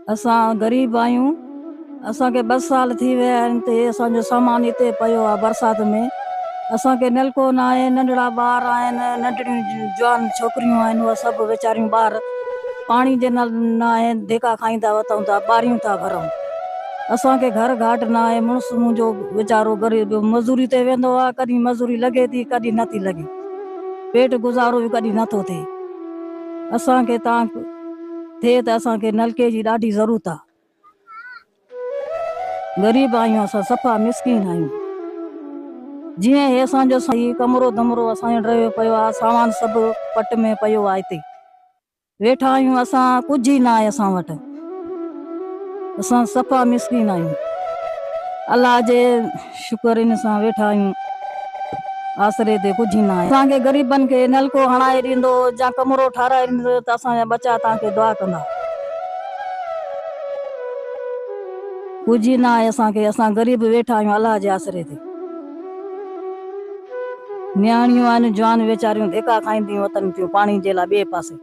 असां गरीब आहियूं। असांखे 2 साल थी विया आहिनि ते असांजो सामान हिते पियो आहे बरसाति में। असांखे नलको न आहे, नंढड़ा ॿार आहिनि, नंढड़ियूं जवान छोकिरियूं आहिनि, उहे सभु वीचारियूं ॿार पाणी जे नल न आहे, धिका खाईंदा वतऊं था, ॿारियूं था भरूं। असांखे घर घाट न आहे। मुड़ुस मुंहिंजो वीचारो गरीब मज़ूरी ते वेंदो आहे, कॾहिं मज़ूरी लॻे थी कॾहिं नथी लॻे, पेट गुज़ारो बि कॾहिं नथो थिए। असांखे तव्हां थिए त असांखे नलके जी ॾाढी ज़रूरत आहे। गरीब आहियूं, असां सफ़ा मिसकीन आहियूं। जीअं हे असांजो सही कमरो धमरो असांजो रहियो पियो आहे, सामान सभु पट में पियो आहे। हिते वेठा आहियूं, असां कुझु ई न आहे असां वटि। असां सफ़ा मिसकीन आहियूं। अलाह जे शुक्र सां वेठा आहियूं, आसरे ते कुझु न आहे। असांखे ग़रीबनि खे नलको हणाए ॾींदो या कमरो ठाराए ॾींदो त असांजा बच्चा तव्हांखे दुआ कंदा। कुझु न आहे असांखे। असां ग़रीब वेठा आहियूं अलाह जे आसरे ते। न्याणियूं आहिनि, जवान वीचारियूं धिका खाईंदियूं वतन थियूं पाणी जे लाइ ॿिए पासे।